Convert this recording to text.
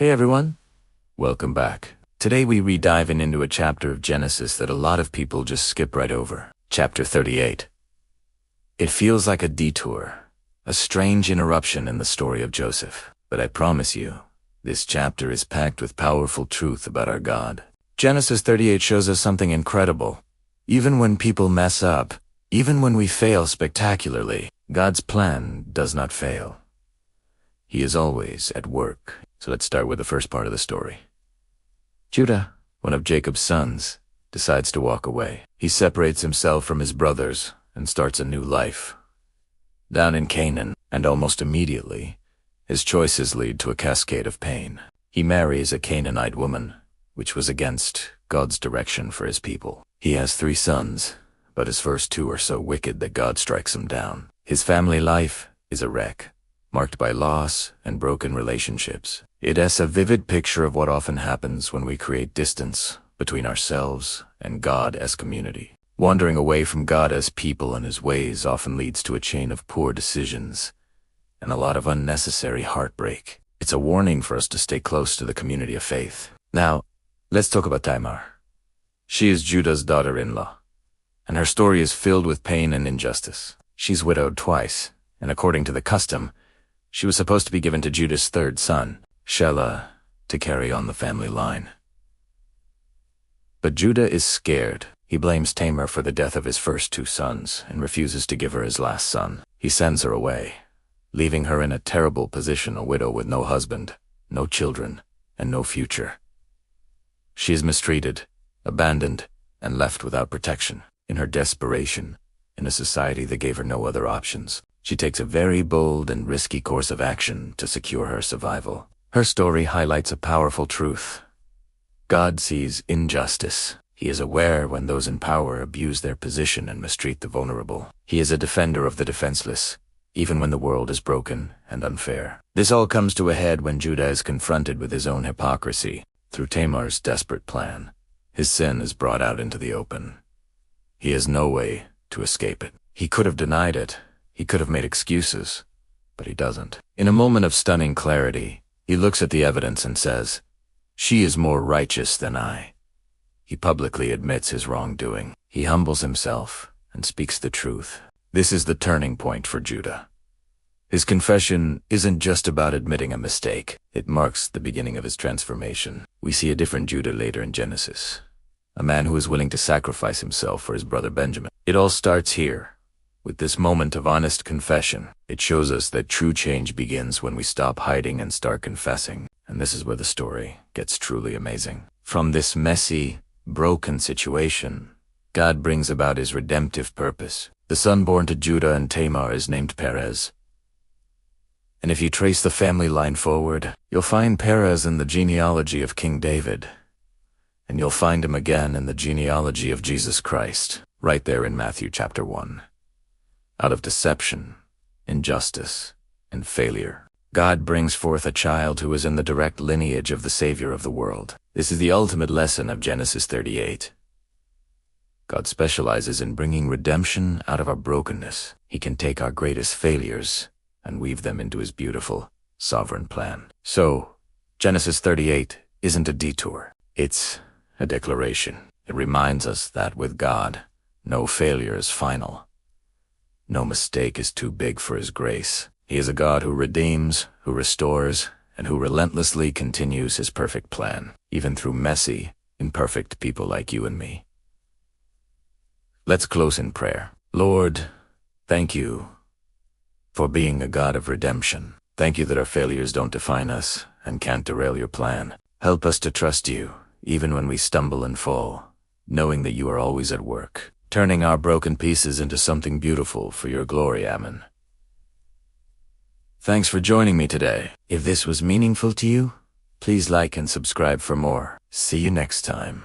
Hey everyone, welcome back. Today we re-diving into a chapter of Genesis that a lot of people just skip right over. Chapter 38. It feels like a detour, a strange interruption in the story of Joseph. But I promise you, this chapter is packed with powerful truth about our God. Genesis 38 shows us something incredible. Even when people mess up, even when we fail spectacularly, God's plan does not fail. He is always at work. So let's start with the first part of the story. Judah, one of Jacob's sons, decides to walk away. He separates himself from his brothers and starts a new life down in Canaan, and almost immediately, his choices lead to a cascade of pain. He marries a Canaanite woman, which was against God's direction for his people. He has 3 sons, but his first 2 are so wicked that God strikes him down. His family life is a wreck, marked by loss and broken relationships. It is a vivid picture of what often happens when we create distance between ourselves and God as community. Wandering away from God as people and his ways often leads to a chain of poor decisions and a lot of unnecessary heartbreak. It's a warning for us to stay close to the community of faith. Now, let's talk about Tamar. She is Judah's daughter-in-law, and her story is filled with pain and injustice. She's widowed twice, and according to the custom, she was supposed to be given to Judah's 3rd son, Shelah, to carry on the family line. But Judah is scared. He blames Tamar for the death of his first 2 sons and refuses to give her his last son. He sends her away, leaving her in a terrible position, a widow with no husband, no children, and no future. She is mistreated, abandoned, and left without protection. In her desperation, in a society that gave her no other options, she takes a very bold and risky course of action to secure her survival. Her story highlights a powerful truth. God sees injustice. He is aware when those in power abuse their position and mistreat the vulnerable. He is a defender of the defenseless, even when the world is broken and unfair. This all comes to a head when Judah is confronted with his own hypocrisy. Through Tamar's desperate plan, his sin is brought out into the open. He has no way to escape it. He could have denied it. He could have made excuses, but he doesn't. In a moment of stunning clarity, he looks at the evidence and says, "She is more righteous than I." He publicly admits his wrongdoing. He humbles himself and speaks the truth. This is the turning point for Judah. His confession isn't just about admitting a mistake. It marks the beginning of his transformation. We see a different Judah later in Genesis, a man who is willing to sacrifice himself for his brother Benjamin. It all starts here, with this moment of honest confession. It shows us that true change begins when we stop hiding and start confessing. And this is where the story gets truly amazing. From this messy, broken situation, God brings about his redemptive purpose. The son born to Judah and Tamar is named Perez. And if you trace the family line forward, you'll find Perez in the genealogy of King David. And you'll find him again in the genealogy of Jesus Christ, right there in Matthew chapter 1. Out of deception, injustice, and failure, God brings forth a child who is in the direct lineage of the Savior of the world. This is the ultimate lesson of Genesis 38. God specializes in bringing redemption out of our brokenness. He can take our greatest failures and weave them into his beautiful, sovereign plan. So, Genesis 38 isn't a detour. It's a declaration. It reminds us that with God, no failure is final. No mistake is too big for his grace. He is a God who redeems, who restores, and who relentlessly continues his perfect plan, even through messy, imperfect people like you and me. Let's close in prayer. Lord, thank you for being a God of redemption. Thank you that our failures don't define us and can't derail your plan. Help us to trust you, even when we stumble and fall, knowing that you are always at work, turning our broken pieces into something beautiful for your glory. Amen. Thanks for joining me today. If this was meaningful to you, please like and subscribe for more. See you next time.